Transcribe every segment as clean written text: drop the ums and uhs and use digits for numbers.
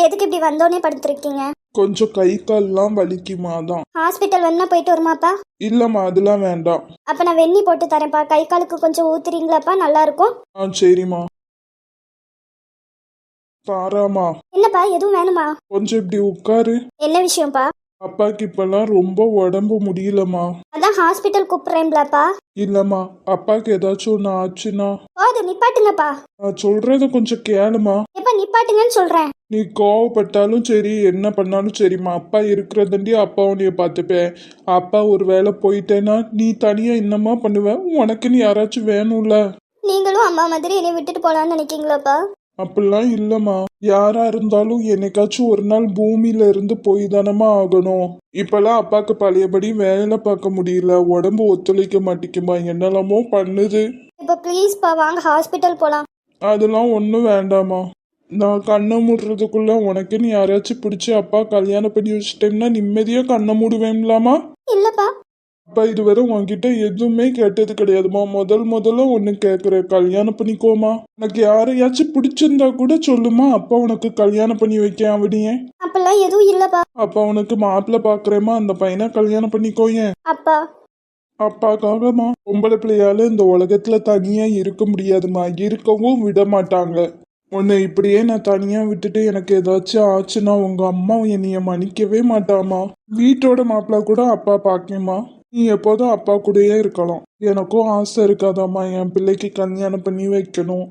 எதுக்கு இப்படி வந்தோடனே படுத்துருக்கீங்க? கொஞ்சம் கை கால்லாம் வலிக்குமா தான். ஹாஸ்பிட்டல் வேணா போயிட்டு வருமாப்பா? இல்லம்மா அதெல்லாம் வேண்டாம். அப்ப நான் வெந்நி போட்டு தரேன்ப்பா, கை காலுக்கு கொஞ்சம் ஊத்துறீங்களாப்பா? நல்லா இருக்கும். சரிம்மா. தாராமா என்னப்பா எதுவும் வேணுமா? கொஞ்சம் இப்படி உட்காரு. என்ன விஷயம்ப்பா? அப்பாக்கு இப்பெல்லாம் ரொம்ப உடம்பு முடியலம்மா. அதான் ஹாஸ்பிட்டல் கூப்பிடுறேன்லப்பா. இல்லம்மா அப்பாக்கு ஏதாச்சும் ஒன்று ஆச்சுன்னா. போது நிப்பாட்டுங்கப்பா. நான் சொல்றத கொஞ்சம் கேளுமா. எப்ப நிப்பாட்டுங்கன்னு சொல்றேன். நீ கோவப்பட்டாலும் சரி என்ன பண்ணாலும் சரிம்மா, அப்பா இருக்கிறதண்டி அப்பா உன்னைய பார்த்துப்பேன். அப்பா ஒரு வேளை போயிட்டேன்னா நீ தனியா என்னம்மா பண்ணுவ? உனக்குன்னு யாராச்சும் வேணும்ல. நீங்களும் அம்மா மாதிரி என்னை விட்டுட்டு போலான்னு நினைக்கீங்களாப்பா? அப்படிலாம் இல்லம்மா. யாரா இருந்தாலும் என்னைக்காச்சும் ஒரு நாள் பூமியில இருந்து போய் தானமா ஆகணும். இப்பெல்லாம் அப்பாக்கு பழையபடி வேலை பார்க்க முடியல, உடம்பு ஒத்துழைக்க மாட்டேங்குமா, என்னெல்லாமோ பண்ணுது. இப்ப ப்ளீஸ்ப்பா வாங்க ஹாஸ்பிட்டல் போலாம். அதெல்லாம் ஒன்றும் வேண்டாமா. நான் கண்ணை மூடுறதுக்குள்ள உனக்குன்னு யாராச்சும் பிடிச்சி அப்பா கல்யாணம் பண்ணி வச்சுட்டேன்னா நிம்மதியா கண்ணை மூடுவேன்லாமா? இல்லப்பா. அப்பா இதுவரை உன்கிட்ட எதுவுமே கேட்டது கிடையாதுமா. முதல்ல ஒன்று கேட்குற, கல்யாணம் பண்ணிக்கோமா. உனக்கு யாரையாச்சும் பிடிச்சிருந்தா கூட சொல்லுமா, அப்பா உனக்கு கல்யாணம் பண்ணி வைக்க அவனியே. அப்பெல்லாம் எதுவும் இல்லப்பா. அப்பா உனக்கு மாப்பிள்ளை பாக்குறேமா, அந்த பையனை கல்யாணம் பண்ணிக்கோயேன். அப்பா. அப்பாக்காகமா. பொம்பளை பிள்ளையால இந்த உலகத்துல தனியா இருக்க முடியாதுமா, இருக்கவும் விட மாட்டாங்க. உன்னை இப்படியே நான் தனியா விட்டுட்டு எனக்கு ஏதாச்சும் ஆச்சுன்னா உங்க அம்மா என்னைய மன்னிக்கவே மாட்டாமா. வீட்டோட மாப்பிள்ளை கூட அப்பா பாக்கேம்மா. நீ எப்போதும் அப்பா கூடயே இருக்கலாம். எனக்கும் ஆசை இருக்காதாம்மா, என் பிள்ளைக்கு கல்யாணம் பண்ணி வைக்கணும்,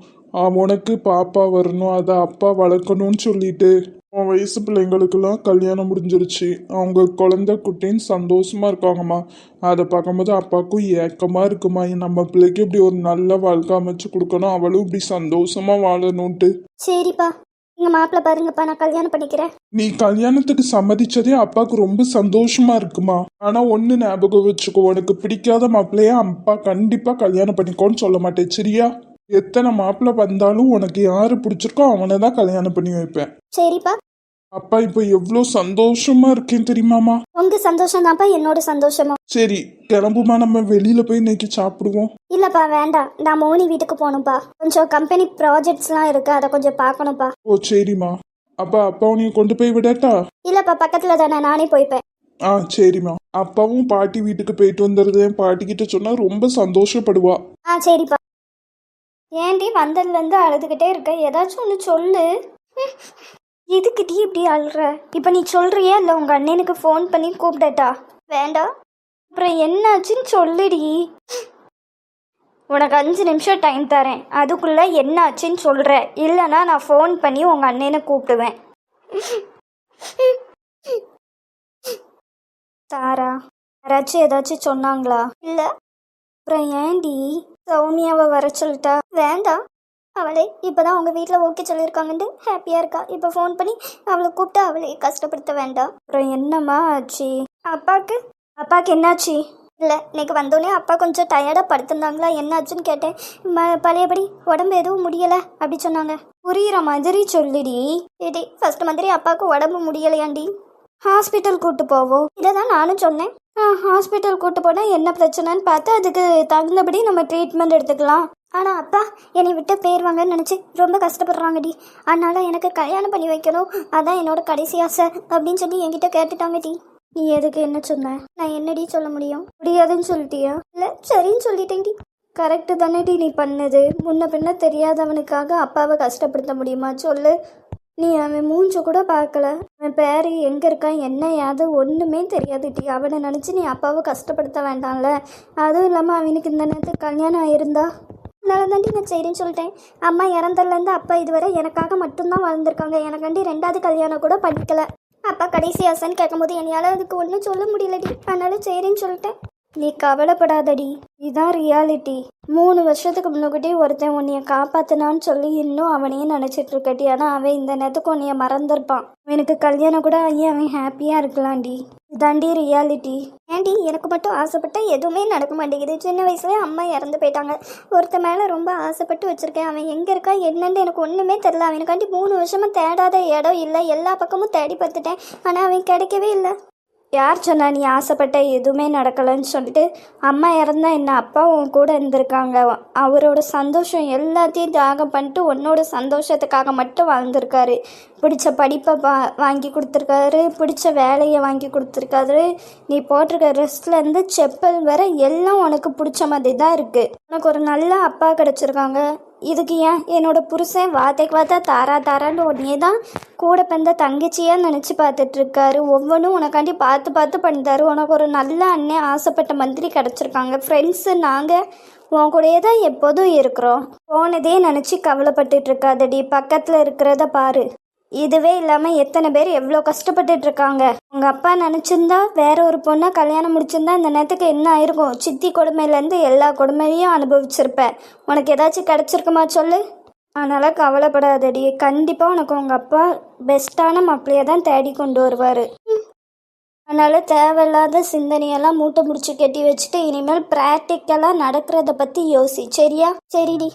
உனக்கு பாப்பா வரணும், அதை அப்பா வளர்க்கணும்னு சொல்லிட்டு. உன் வயசு பிள்ளைங்களுக்கெல்லாம் கல்யாணம் முடிஞ்சிருச்சு, அவங்க குழந்தை குட்டின்னு சந்தோஷமா இருக்காங்கம்மா. அதை பார்க்கும்போது அப்பாவுக்கும் ஏக்கமா இருக்குமா, நம்ம பிள்ளைக்கு இப்படி ஒரு நல்ல வாழ்க்கை அமைச்சு கொடுக்கணும், அவளும் இப்படி சந்தோஷமா வாழணும்ட்டு. சரிப்பா, நீங்க மாப்பிள்ள பாருங்கப்பா, நான் கல்யாணம் பண்ணிக்கிறேன். நீ கல்யாணத்துக்கு சம்மதிச்சதே அப்பாவுக்கு ரொம்ப சந்தோஷமா இருக்குமா. ஆனா ஒண்ணு ஞாபகம் வச்சுக்கோ, உனக்கு பிடிக்காத மாப்பிள்ளைய அப்பா கண்டிப்பா கல்யாணம் பண்ணிக்கோன்னு சொல்ல மாட்டேன், சரியா? எத்தனை மாப்பிள்ளை வந்தாலும் உனக்கு யாரு பிடிச்சிருக்கோ அவனை தான் கல்யாணம் பண்ணி வைப்பேன். சரிப்பா. அப்பா இப்போ எவ்வளோ சந்தோஷமா இருக்கேன் தெரியுமாமா. உங்க சந்தோஷம் தான்ப்பா என்னோட சந்தோஷமா. சரி கிளம்புமா, நம்ம வெளியில போய் இன்னைக்கு சாப்பிடுவோம். இல்லப்பா வேண்டாம், நான் மோனி வீட்டுக்கு போகணும்ப்பா. கொஞ்சம் கம்பெனி ப்ராஜெக்ட்ஸ்லாம் இருக்கு, அதை கொஞ்சம் பார்க்கணும்ப்பா. ஓ சரிம்மா. அப்பா உன்னைய கொண்டு போய் விடட்டா? இல்லப்பா பக்கத்துல தானே, நானே போய்ப்பேன். சரிம்மா. அப்பாவும் பாட்டி வீட்டுக்கு போயிட்டு வந்துடுது, பாட்டி கிட்ட சொன்னா ரொம்ப சந்தோஷப்படுவா. சரிப்பா. ஏன்டி வந்ததுலேருந்து அழுதுகிட்டே இருக்க, ஏதாச்சும் ஒன்று சொல்லு. எதுக்கிட்டே இப்படி அழுற? இப்போ நீ சொல்றியா இல்லை உங்க அண்ணனுக்கு ஃபோன் பண்ணி கூப்பிடட்டா? வேண்டாம். அப்புறம் என்னாச்சுன்னு சொல்லுடி. உனக்கு 5 நிமிஷம் டைம் தரேன், அதுக்குள்ள என்ன ஆச்சுன்னு சொல்ற, இல்லைன்னா நான் ஃபோன் பண்ணி உங்க அண்ணனை கூப்பிடுவேன். தாரா, யாராச்சும் ஏதாச்சும் சொன்னாங்களா? இல்லை. அப்புறம் ஏன்டி சௌமியாவை வர சொல்லிட்டா? வேண்டாம், அவளே இப்போதான் அவங்க வீட்டில் ஓகே சொல்லியிருக்காங்கன்ட்டு ஹாப்பியாக இருக்கா. இப்போ ஃபோன் பண்ணி அவளை கூப்பிட்டு அவளை கஷ்டப்படுத்த வேண்டாம். அப்புறம் என்னம்மா ஆச்சு? அப்பாவுக்கு என்னாச்சு? இல்லை, இன்னைக்கு வந்தோடனே அப்பா கொஞ்சம் டயர்டாக படுத்திருந்தாங்களா, என்னாச்சுன்னு கேட்டேன். பழையபடி உடம்பு எதுவும் முடியலை அப்படி சொன்னாங்க. புரியுற மாதிரி சொல்லுடி. ஏடி ஃபர்ஸ்ட் மாதிரி அப்பாவுக்கு உடம்பு முடியலையாண்டி? ஹாஸ்பிட்டல் கூட்டு போவோம், இதை தான் நானும் சொன்னேன். ஹாஸ்பிட்டல் கூட்டு போனால் என்ன பிரச்சனைன்னு பார்த்து அதுக்கு தகுந்தபடி நம்ம ட்ரீட்மெண்ட் எடுத்துக்கலாம். ஆனால் அப்பா என்னை விட்டு போயிடுவாங்கன்னு நினச்சி ரொம்ப கஷ்டப்படுறாங்கடி. அதனால எனக்கு கல்யாணம் பண்ணி வைக்கணும், அதான் என்னோட கடைசி ஆசை அப்படின்னு சொல்லி என்கிட்ட கேட்டுட்டாங்கடி. நீ எதுக்கு என்ன சொன்ன? நான் என்னடி சொல்ல முடியும்? முடியாதுன்னு சொல்லிட்டியா? இல்லை சரின்னு சொல்லிட்டேன்டி. கரெக்டு தானேடி நீ பண்ணது. முன்ன பின்ன தெரியாதவனுக்காக அப்பாவை கஷ்டப்படுத்த முடியுமா சொல்லு? நீ அவன் மூஞ்ச கூட பார்க்கல, அவன் பேர் எங்கே இருக்கான் என்ன யாது ஒன்றுமே தெரியாதுட்டி. அவனை நினச்சி நீ அப்பாவை கஷ்டப்படுத்த வேண்டாம்ல. அதுவும் இல்லாமல் அவனுக்கு இந்த நேரத்துக்கு கல்யாணம் ஆயிருந்தா அதனால தாண்டி நான் சரின்னு சொல்லிட்டேன். அம்மா இறந்ததுலேருந்து அப்பா இதுவரை எனக்காக மட்டும்தான் வாழ்ந்திருக்காங்க, எனக்காண்டி 2வது கல்யாணம் கூட பண்ணிக்கல. அப்பா கடைசி ஆசைன்னு கேட்கும்போது என்னால் அதுக்கு ஒன்றும் சொல்ல முடியலடி, அதனால சரின்னு சொல்லிட்டேன். நீ கவலைப்படாதடி, இதுதான் ரியாலிட்டி. 3 வருஷத்துக்கு முன்னாடி ஒருத்தன் உன்னைய காப்பாத்தினான்னு சொல்லி இன்னும் அவனையே நினச்சிட்டு இருக்கட்டி. ஆனால் அவன் இந்த நேரத்துக்கு உன்னைய மறந்துருப்பான். அவனுக்கு கல்யாணம் கூட ஆகி அவன் ஹாப்பியாக இருக்கலாம்டி. இதாண்டி ரியாலிட்டி. ஏன்டி எனக்கு மட்டும் ஆசைப்பட்ட எதுவுமே நடக்க மாட்டேங்குது. சின்ன வயசுலேயே அம்மா இறந்து போயிட்டாங்க. ஒருத்த மேலே ரொம்ப ஆசைப்பட்டு வச்சுருக்கேன், அவன் எங்கே இருக்கா என்னன்னு எனக்கு ஒன்றுமே தெரில. அவனுக்காண்டி 3 வருஷமாக தேடாத இடம் இல்லை, எல்லா பக்கமும் தேடி பார்த்துட்டேன், ஆனால் அவன் கிடைக்கவே இல்லை. யார் சொன்னா நீ ஆசைப்பட்ட எதுவுமே நடக்கலைன்னு சொல்லிட்டு? அம்மா இறந்தா என்ன, அப்பா உன் கூட இருந்திருக்காங்க. அவரோட சந்தோஷம் எல்லாத்தையும் தியாகம் பண்ணிட்டு உன்னோட சந்தோஷத்துக்காக மட்டும் வாழ்ந்திருக்காரு. பிடிச்ச படிப்பை வாங்கி கொடுத்துருக்காரு, பிடிச்ச வேலையை வாங்கி கொடுத்துருக்காரு. நீ போட்டிருக்க ட்ரெஸ்லேருந்து செப்பல் வர எல்லாம் உனக்கு பிடிச்ச மாதிரி தான் இருக்குது. உனக்கு ஒரு நல்ல அப்பா கிடச்சிருக்காங்க. இதுக்கு ஏன் என்னோட புருஷன் வார்த்தைக்கு வார்த்தை தாரான்னு உடனே தான் கூட பிறந்த தங்கச்சியாக நினச்சி பார்த்துட்ருக்காரு. ஒவ்வொன்றும் உனக்காண்டி பார்த்து பார்த்து பண்ணித்தாரு. உனக்கு ஒரு நல்ல அண்ணன், ஆசைப்பட்ட மந்திரி கிடச்சிருக்காங்க. ஃப்ரெண்ட்ஸு நாங்கள் உன் கூடயே தான் எப்போதும் இருக்கிறோம். போனதே நினச்சி கவலைப்பட்டுட்டு இருக்காதடி, பக்கத்தில் இருக்கிறத பாரு. இதுவே இல்லாமல் எத்தனை பேர் எவ்வளோ கஷ்டப்பட்டுட்டு இருக்காங்க. உங்கள் அப்பா நினச்சிருந்தா வேற ஒரு பொண்ணை கல்யாணம் முடிச்சிருந்தா இந்த நேரத்துக்கு என்ன ஆயிருக்கும்? சித்தி கொடுமையிலேருந்து எல்லா கொடுமையும் அனுபவிச்சிருப்ப. உனக்கு ஏதாச்சும் கிடச்சிருக்குமா சொல்லு? அதனால் கவலைப்படாதடி, கண்டிப்பாக உனக்கு உங்கள் அப்பா பெஸ்ட்டான மாப்பிள்ளையை தான் தேடி கொண்டு வருவார். அதனால் தேவையில்லாத சிந்தனையெல்லாம் மூட்டை முடிச்சு கட்டி வச்சுட்டு இனிமேல் ப்ராக்டிக்கலாக நடக்கிறத பற்றி யோசி, சரியா? சரிடி.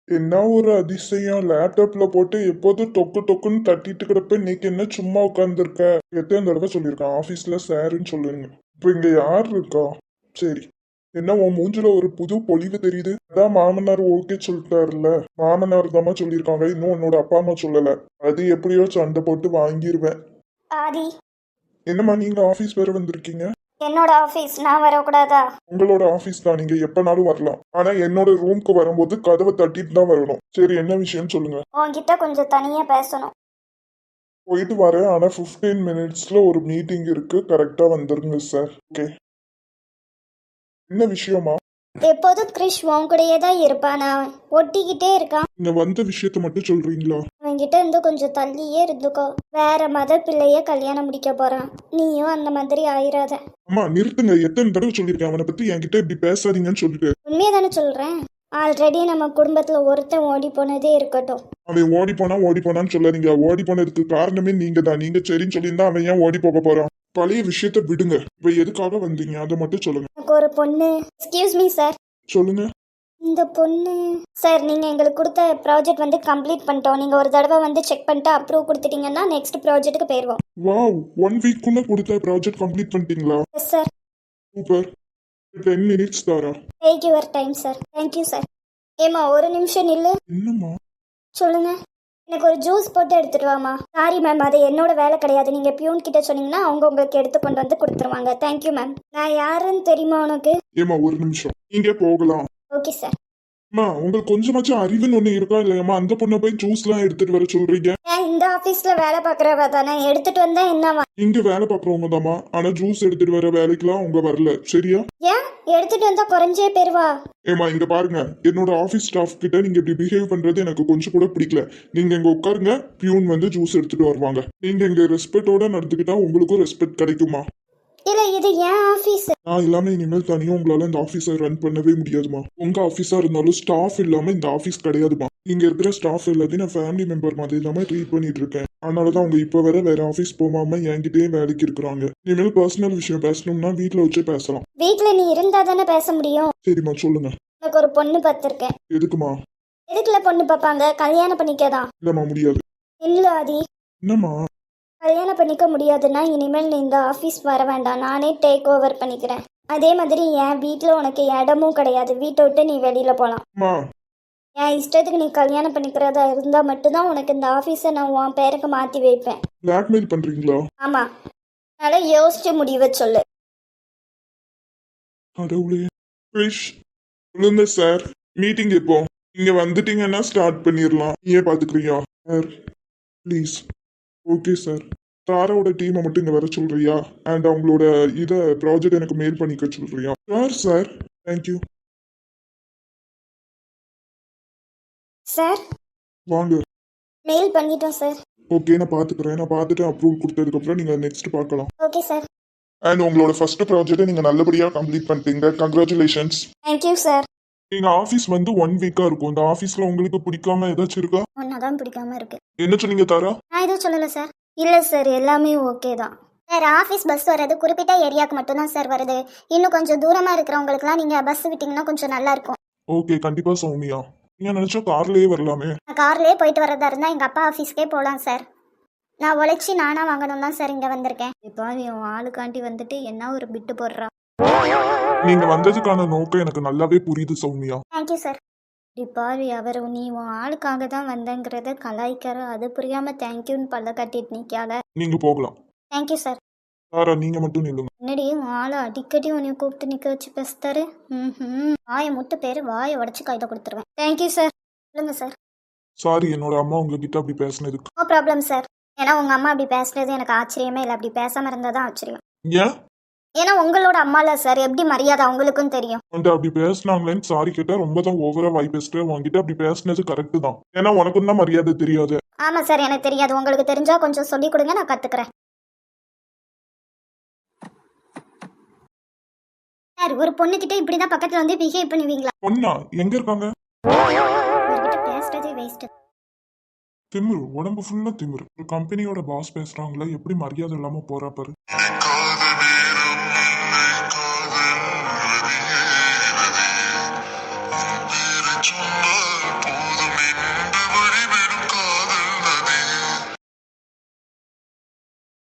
என்ன ஒரு அதிசயம், லேப்டாப்ல போட்டு எப்போதும் டொக்கு டொக்குன்னு தட்டிட்டு கிடப்ப, இன்னைக்கு என்ன சும்மா உட்காந்துருக்க? எத்தனை தடவை சொல்லியிருக்கேன் ஆபீஸ்ல சாருன்னு சொல்லுங்க. இப்ப இங்க யார் இருக்கா? சரி, என்ன உன் மூஞ்சில ஒரு புது பொலிவு தெரியுது? அதான் மாமனார் ஓகே சொல்லிட்டாருல்ல. மாமனார் தாம்மா சொல்லியிருக்காங்க, இன்னும் உன்னோட அப்பா அம்மா சொல்லல. அது எப்படியோ சண்டை போட்டு வாங்கிருவேன். ஆதி, என்னம்மா நீங்க ஆபீஸ் வேற வந்திருக்கீங்க? என்னோட ஆஃபீஸ், நான் வரக்கூடாதா? உங்களோட ஆபீஸ் தான், நீங்க எப்பனாலும் வரலாம். ஆனா என்னோட ரூம்க்கு வரும்போது கதவை தட்டிட்டு தான் வரணும். சரி, என்ன விஷயம் சொல்லுங்க. உன்கிட்ட கொஞ்சம் தனியா பேசணும். போயிட்டு வரேன், ஆனா 15 மினிட்ஸ்ல ஒரு மீட்டிங் இருக்கு, கரெக்டா வந்துருங்க சார். ஓகே, என்ன விஷயமா? எப்போதும் கிறிஷ் உன் கூடயே தான் இருப்பானா? ஒட்டிக்கிட்டே இருக்கான். நீங்க வந்த விஷயத்த மட்டும் சொல்றீங்களா? அவன்கிட்ட இருந்து கொஞ்சம் தள்ளியே இருந்துக்கோ. வேற மத பிள்ளைய கல்யாணம் முடிக்க போறான். நீயும் அந்த மாதிரி ஆயிராத. அம்மா நிறுத்துங்க, எத்தனை தடவை சொல்லியிருக்கேன் அவனை பத்தி என்கிட்ட இப்படி பேசாதீங்கன்னு சொல்லிட்டு. உண்மையை தானே சொல்றேன். ஆல்ரெடி நம்ம குடும்பத்துல ஒருத்தன் ஓடி போனதே இருக்கட்டும். அவன் ஓடி போனான்னு சொல்லாதீங்க. ஓடி போனதுக்கு காரணமே நீங்க தான். நீங்க சரின்னு சொல்லியிருந்தா அவன் ஏன் ஓடி போக போறான்? பழைய விஷயத்த விடுங்க. இப்ப எதுக்காக வந்தீங்க அதை மட்டும் சொல்லுங்க. எனக்கு ஒரு பொண்ணு. Excuse me sir. சொல்லுங்க. இந்த பொண்ணு சார், நீங்கள் எங்களுக்கு கொடுத்த ப்ராஜெக்ட் வந்து கம்ப்ளீட் பண்ணிட்டோம். நீங்கள் ஒரு தடவை வந்து செக் பண்ணிட்டு அப்ரூவ் கொடுத்துட்டீங்கன்னா நெக்ஸ்ட் ப்ராஜெக்ட்டுக்கு போயிடுவோம். வாவ், 1 வீக்குள்ள கொடுத்த ப்ராஜெக்ட் கம்ப்ளீட் பண்ணிட்டீங்களா? Yes sir. Super. 10 minutes Tara. Take your time sir. Thank you sir. ஏம்மா ஒரு நிமிஷம் நில்லு. என்னம்மா? சொல்லுங்க. எனக்கு ஒரு ஜூஸ் போட்டு எடுத்துட்டு வாமா. சாரி மேம், அது என்னோட வேலை கிடையாது. நீங்கள் பியூன் கிட்ட சொன்னீங்கன்னா அவங்க உங்களுக்கு எடுத்து கொண்டு வந்து கொடுத்துருவாங்க. Thank you ma'am. நான் யாருன்னு தெரியுமா உனக்கு? ஏமா ஒரு நிமிஷம், நீங்க போகலாம். Okay sir. அம்மா, உங்களுக்கு கொஞ்சமாச்சும் அறிவுன்னு ஒண்ணு இருக்கா இல்லையாம்மா? அந்த பொண்ணை போய் ஜூஸ்லாம் எடுத்துட்டு வர சொல்றீங்க. ஏன் இந்த ஆஃபீஸில் வேலை பார்க்குறவ தானே, எடுத்துட்டு வந்தா என்னவா? இங்க வேலை பாக்குறவங்க தாம்மா, ஆனா ஜூஸ் எடுத்துட்டு வர வேலைக்கெல்லாம் அவங்க வரல, சரியா? ஏன் எடுத்துட்டு வந்தா குறைஞ்சே பேருவா? ஏமா இங்க பாருங்க, என்னோட ஆபீஸ் ஸ்டாஃப் கிட்ட நீங்க இப்படி பிஹேவ் பண்றது எனக்கு கொஞ்சம் கூட பிடிக்கல. நீங்க இங்க உட்காருங்க, பியூன் வந்து ஜூஸ் எடுத்துட்டு வருவாங்க. நீங்க இங்க ரெஸ்பெக்டோட நடந்துக்கிட்டா உங்களுக்கும் ரெஸ்பெக்ட் கிடைக்குமா? இல்ல, இது ஏன் ஆஃபீஸ். நான் இல்லாம இனிமேல் தனியா உங்களால இந்த ஆபீஸை ரன் பண்ணவே முடியாதுமா. உங்க ஆபீஸா இருந்தாலும் ஸ்டாஃப் இல்லாம இந்த ஆபீஸ் கிடையாதுமா. இங்க இருக்கிற ஸ்டாஃப் எல்லாத்தையும் நான் ஃபேமிலி மெம்பர் மாதிரி இல்லாம ட்ரீட் பண்ணிட்டு இருக்கேன். அதனாலதான் அவங்க இப்ப வேற ஆபீஸ் போகாம என்கிட்டயே வேலைக்கு இருக்கிறாங்க. இனிமேல் பர்சனல் விஷயம் பேசணும்னா வீட்டுல வச்சே பேசலாம். வீட்டுல நீ இருந்தா தானே பேச முடியும். சரிம்மா சொல்லுங்க. எனக்கு ஒரு பொண்ணு பார்த்திருக்கேன். எதுக்குமா? எதுக்குல பொண்ணு பார்ப்பாங்க? கல்யாணம் பண்ணிக்கதான். இல்லம்மா முடியாது. இல்ல ஆதி, என்னம்மா? கல்யாணம் பண்ணிக்க முடியாதுன்னா இனிமேல் நீ இந்த ஆஃபீஸ் வர வேண்டாம். நானே டேக் ஓவர் பண்ணிக்கிறேன். அதே மாதிரி என் வீட்டில் உனக்கு இடமும் கிடையாது. வீட்டை விட்டு நீ வெளியில போகலாம். அம்மா, என் இஷ்டத்துக்கு நீ கல்யாணம் பண்ணிக்கிறதா இருந்தா மட்டும்தான் உனக்கு இந்த ஆஃபீஸை நான் உன் பேருக்கு மாற்றி வைப்பேன். பிளாக்மெயில் பண்றீங்களா? ஆமா, அதனால யோசிச்சு முடிவை சொல்லு. கடவுளே. கிரிஷ், சொல்லுங்க சார். மீட்டிங் எப்போ? நீங்க வந்துட்டீங்கன்னா ஸ்டார்ட் பண்ணிடலாம். நீயே பாத்துக்கிறியா சார்? ப்ளீஸ். Okay sir. தாராவோட டீமை மட்டும் இங்க வர சொல்றியா? அண்ட் அவங்களோட இதை ப்ராஜெக்ட் எனக்கு மெயில் பண்ணிக்க சொல்றியா? Sir sir, thank you. சார், வாங்க. மெயில் பண்ணிட்டோம் சார். ஓகே, நான் பாத்துக்கிறேன். நான் பார்த்துட்டு அப்ரூவல் கொடுத்ததுக்கப்புறம் நீங்க நெக்ஸ்ட் பார்க்கலாம். Okay sir. அண்ட் உங்களோட ஃபர்ஸ்ட் ப்ராஜெக்டை நீங்க நல்லபடியா கம்ப்ளீட் பண்ணிட்டீங்க. கங்க்ராச்சுலேஷன்ஸ். Thank you sir. எங்க ஆபீஸ் வந்து 1 வீக்கா இருக்கும். இந்த ஆபீஸ்ல உங்களுக்கு பிடிக்காம ஏதாச்சும் இருக்கா? ஒன்னாதான் பிடிக்காம இருக்கு. என்ன சொன்னீங்க தாரா? நான் எதுவும் சொல்லல சார். இல்ல சார், எல்லாமே ஓகே தான். சார் ஆஃபீஸ் பஸ் வர்றது குறிப்பிட்ட ஏரியாவுக்கு மட்டும்தான் சார் வருது. இன்னும் கொஞ்சம் தூரமாக இருக்கிறவங்களுக்குலாம் நீங்கள் பஸ் விட்டிங்கன்னா கொஞ்சம் நல்லாயிருக்கும். ஓகே, கண்டிப்பா சௌமியா. நீங்க நினைச்சா கார்லயே வரலாமே. நான் கார்லேயே போயிட்டு வரதா இருந்தால் எங்கள் அப்பா ஆஃபீஸ்க்கே போகலாம் சார். நான் உழைச்சி நானாக வாங்கணும் தான் சார் இங்கே வந்திருக்கேன். இப்போ என் ஆளுக்காண்டி வந்துட்டு என்ன ஒரு பிட்டு போடுறா. நீங்க வந்ததுக்கான நோக்கம் எனக்கு நல்லாவே புரியுது சௌமியா. Thank you sir. டிப்பாவி அவர் நீ உன் ஆளுக்காக தான் வந்தங்கிறத கலாய்க்கிற, அது புரியாமல் தேங்க்யூன்னு பல்ல கட்டிட்டு நிற்கால. நீங்க போகலாம். Thank you sir. சாரா, நீங்க மட்டும் நில்லுங்க. என்னடி உன் ஆளை அடிக்கடி உன்னை கூப்பிட்டு நிற்க வச்சு பேசுத்தாரு. வாயை முட்டு பேர் வாயை உடச்சி கையில் கொடுத்துருவேன். Thank you sir. சொல்லுங்கள் சார். சாரி, என்னோட அம்மா உங்ககிட்ட அப்படி பேசுனதுக்கு. No problem sir. ஏன்னா உங்கள் அம்மா அப்படி பேசுறது எனக்கு ஆச்சரியமே இல்லை. அப்படி பேசாமல் இருந்தால் தான் ஆச்சரியம். ஏன் ஏன்னா உங்களோட அம்மா இல்லை சார், எப்படி மரியாதை அவங்களுக்கும் தெரியும். உன்கிட்ட அப்படி பேசினாங்களேன்னு சாரி கேட்டா ரொம்ப தான் ஓவரா வாய் பேசுற. உன்கிட்ட அப்படி பேசுனது கரெக்ட் தான். ஏன்னா உனக்கும் தான் மரியாதை தெரியாது. ஆமாம் சார், எனக்கு தெரியாது. உங்களுக்கு தெரிஞ்சா கொஞ்சம் சொல்லிக் கொடுங்க, நான் கற்றுக்குறேன். சார், ஒரு பொண்ணுக்கிட்ட இப்படி தான் பக்கத்தில் வந்து பிஹேவ் பண்ணுவீங்களா? பொண்ணா? எங்க இருக்காங்க? உங்ககிட்ட பேசுறதே வேஸ்ட்டு. திமிரு, உடம்பு ஃபுல்லா திமிரு. ஒரு கம்பெனியோட பாஸ் பேசுறாங்களா, எப்படி மரியாதை இல்லாம போறா பாரு. காதல்